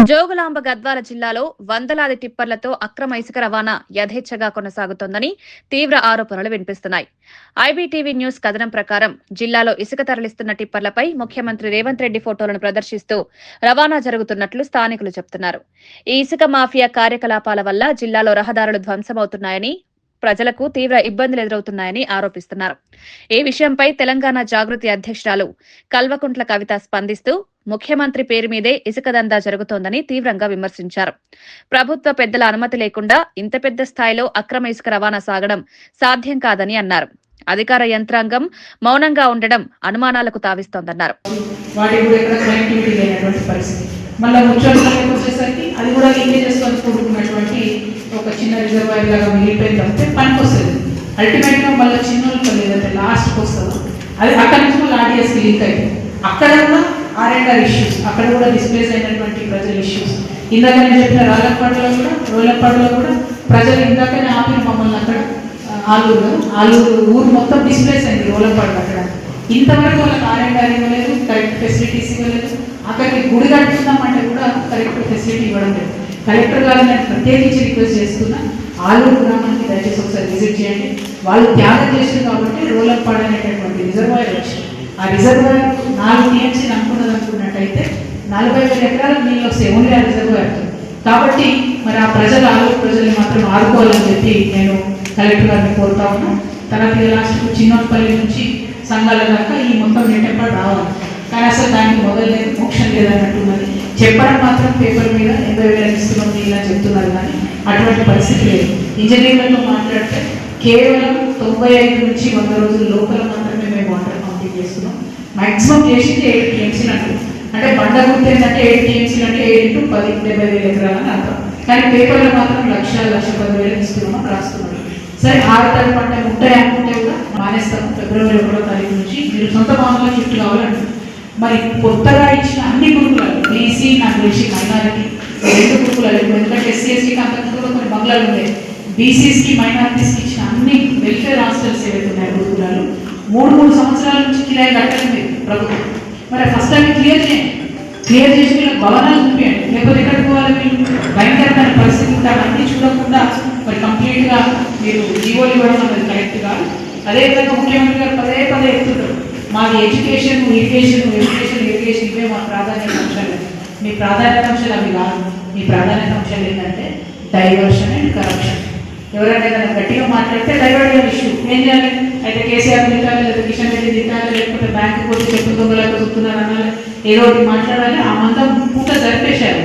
జోగులాంబ గద్వాల జిల్లాలో వందలాది టిప్పర్లతో అక్రమ ఇసుక రవాణా యథేచ్ఛగా కొనసాగుతోందని తీవ్ర ఆరోపణలు వినిపిస్తున్నాయి. ఐబీటీవీ న్యూస్ కథనం ప్రకారం జిల్లాలో ఇసుక తరలిస్తున్న టిప్పర్లపై ముఖ్యమంత్రి రేవంత్ రెడ్డి ఫోటోలను ప్రదర్శిస్తూ రవాణా జరుగుతున్నట్లు స్థానికులు చెబుతున్నారు. ఈ ఇసుక మాఫియా కార్యకలాపాల వల్ల జిల్లాలో రహదారులు ధ్వంసమవుతున్నాయని, ప్రజలకు తీవ్ర ఇబ్బందులు ఎదురవుతున్నాయని ఆరోపిస్తున్నారు. ఈ విషయంపై తెలంగాణ జాగృతి అధ్యక్షురాలు కల్వకుంట్ల కవిత స్పందిస్తూ ముఖ్యమంత్రి పేరు మీదే ఇసుక దందా జరుగుతోందని తీవ్రంగా విమర్శించారు. ప్రభుత్వ పెద్దల అనుమతి లేకుండా ఇంత పెద్ద స్థాయిలో అక్రమ ఇసుక రవాణా సాగడం సాధ్యం కాదని అన్నారు. అధికార యంత్రాంగం మౌనంగా ఉండడం అనుమానాలకు తావిస్తోందన్నారు. మళ్ళీ ముచ్చట్లోకి వచ్చేసరికి అది కూడా లీకేజెస్తో కూడుకున్నటువంటి ఒక చిన్న రిజర్వాయర్ లాగా మిగిలిపోయింది అంటే పనికి వస్తుంది. అల్టిమేట్గా మళ్ళీ చిన్నోళ్ళకి లేదంటే లాస్ట్కి వస్తుంది. అది అక్కడ నుంచి మళ్ళీ ఆర్డీఎస్కి లింక్ అయింది. అక్కడ కూడా R&R ఇష్యూస్, అక్కడ కూడా డిస్ప్లేస్ అయినటువంటి ప్రజల ఇష్యూస్. ఇందాక నేను చెప్పిన రోలపాడులో కూడా ప్రజలు ఇందాకనే ఆపిన మమ్మల్ని అక్కడ ఆలూరు ఊరు మొత్తం డిస్ప్లేస్ అయింది. రోలపాడు అక్కడ ఇంతవరకు వాళ్ళకి R&R ఇవ్వలేదు, కరెక్ట్ ఫెసిలిటీస్ ఇవ్వలేదు. అక్కడికి గుడి కట్టుకుందామంటే కూడా కరెక్ట్ ఫెసిలిటీ ఇవ్వడం లేదు. కలెక్టర్ గారు నేను ప్రత్యేకించి రిక్వెస్ట్ చేస్తున్నా, ఆలూరు గ్రామానికి దయచేసి ఒకసారి విజిట్ చేయండి. వాళ్ళు త్యాగం చేశారు కాబట్టి రోలపాడు అనేటటువంటి రిజర్వాయర్ వచ్చింది. ఆ రిజర్వాయర్ 4 TMC అనుకున్నట్టయితే 40,000 ఎకరాలకు నీళ్ళు వస్తాయి ఓన్లీ ఆ రిజర్వాయర్. కాబట్టి మరి ఆ ఆలూరు ప్రజల్ని మాత్రం ఆదుకోవాలని చెప్పి నేను కలెక్టర్ గారిని కోరుతా ఉన్నాను. తర్వాత లాస్ట్కు చిన్నపల్లి నుంచి సంఘాల దాకా ఈ మొత్తం నెట్టెంపడి రావాలి. కానీ అసలు దానికి మొదలలేదు, మోక్షం లేదన్నట్టున్నది. చెప్పడం మాత్రం పేపర్ మీద 80,000 ఇస్తున్నాం ఇలా చెప్తున్నారు, కానీ అటువంటి పరిస్థితి లేదు. ఇంజనీర్లతో మాట్లాడితే కేవలం 95 నుంచి 100 రోజుల లోపల మాత్రమే మేము వాటర్ కంప్లీట్ చేస్తున్నాం. మ్యాక్సిమం చేసింది 7 TMC అంటారు. అంటే బండ గుర్తు ఏంటంటే 7 TMC అంటే 7 × 10 70,000 ఎకరాలని అర్థం. కానీ పేపర్లో మాత్రం 1,10,000 ఇస్తున్నాం రాస్తున్నాం. సరే 6వ తారీఖు పంట ఉంటాయి అనుకుంటే కూడా మానేస్తాము. ఫిబ్రవరి 1వ తారీఖు నుంచి మీరు సొంత భావనలో షిఫ్ట్ కావాలంటే మరి కొత్తగా ఇచ్చిన అన్ని గురుకులాలు బీసీ, నాకు తెలిసి మైనారిటీ 2 గురుకులాలు, ఎందుకంటే SC STకి అంతకుముందు కూడా కొన్ని బంగ్లాలు ఉండేవి. బీసీస్కి మైనారిటీస్కి ఇచ్చిన అన్ని వెల్ఫేర్ హాస్టల్స్ ఏవైతే ఉన్నాయి గురుకులాలు 3 సంవత్సరాల నుంచి కిరాయి కట్టలేదు ప్రభుత్వం. మరి ఫస్ట్ టైం క్లియర్ చేసి వీళ్ళకి భవనాలు చూపించండి. లేకపోతే ఎక్కడికి పోవాలి వీళ్ళు, భయంకరమైన పరిస్థితి ఉంటారు. అన్నీ చూడకుండా మరి కంప్లీట్గా మీరు జీవోలు ఇవ్వడం అనేది కరెక్ట్ కాదు. అదేవిధంగా ముఖ్యమంత్రి గారు పదే ఎత్తుంటారు, మాది ఎడ్యుకేషన్ ఇరిగేషన్ ఇవే మా ప్రాధాన్యత అంశాలు. మీ ప్రాధాన్యత అంశాలు అవి కాదు. మీ ప్రాధాన్యత అంశాలు ఏంటంటే డైవర్షన్ అండ్ కరప్షన్. ఎవరైనా ఏదైనా గట్టిగా మాట్లాడితే డైవర్ట్ అయ్యే ఇష్యూ ఏం చేయాలి? అయితే కేసీఆర్ తిట్టాలి, లేదా కిషన్ రెడ్డి తిట్టాలి, లేకపోతే బ్యాంకు పోతే చెప్పు దొంగలకు చూస్తున్నారు అనాలి, ఏదో ఒకటి మాట్లాడాలి. ఆ మందం పూట జరిపేశారు,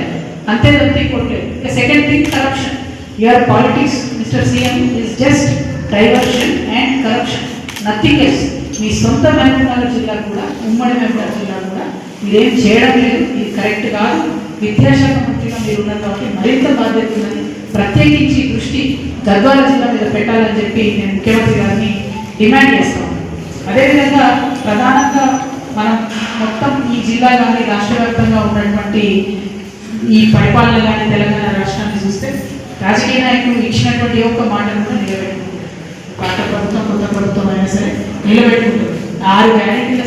అంతే తప్పితే కొట్టలేదు. ఇక second thing corruption. Your politics mister CM is just diversion and corruption, nothing else. మీ సొంత మహబూబ్నగర్ జిల్లా కూడా, ఉమ్మడి మహబూబ్నగర్ జిల్లా కూడా మీరేం చేయడం లేదు. ఇది కరెక్ట్ కాదు. విద్యాశాఖ మంత్రిగా మీరు ఉన్నారు కాబట్టి మరింత బాధ్యత ఉన్నది. ప్రత్యేకించి దృష్టి గద్వాల జిల్లా మీద పెట్టాలని చెప్పి నేను ముఖ్యమంత్రి గారిని డిమాండ్ చేస్తాం. అదేవిధంగా ప్రధానంగా మనం మొత్తం ఈ జిల్లా కానీ రాష్ట్ర వ్యాప్తంగా ఉన్నటువంటి ఈ పరిపాలన కానీ తెలంగాణ రాష్ట్రాన్ని చూస్తే రాజకీయ నాయకులు ఇచ్చినటువంటి ఒక్క మాటను కూడా నిలబెట్టుకుంటారు. పాత ప్రభుత్వం కొత్త ప్రభుత్వం అయినా సరే నిలబెట్టుకుంటారు. 6 గ్యారెంటీల